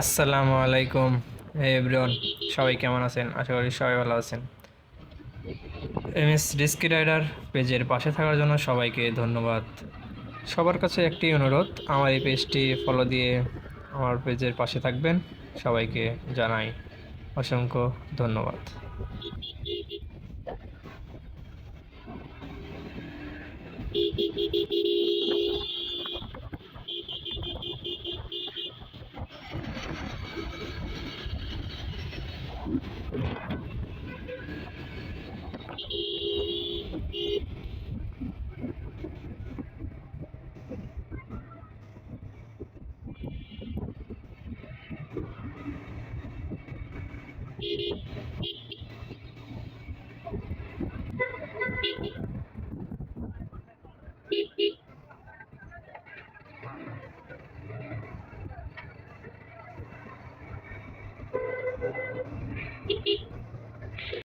আসসালামু আলাইকুম। হে এভরিওয়ান, সবাই কেমন আছেন? আশা করি সবাই ভালো আছেন। এমএস রিস্কি রাইডার পেজের পাশে থাকার জন্য সবাইকে ধন্যবাদ। সবার কাছে একটি অনুরোধ, আমার এই পেজটি ফলো দিয়ে আমার পেজের পাশে থাকবেন। সবাইকে জানাই অসংখ্য ধন্যবাদ।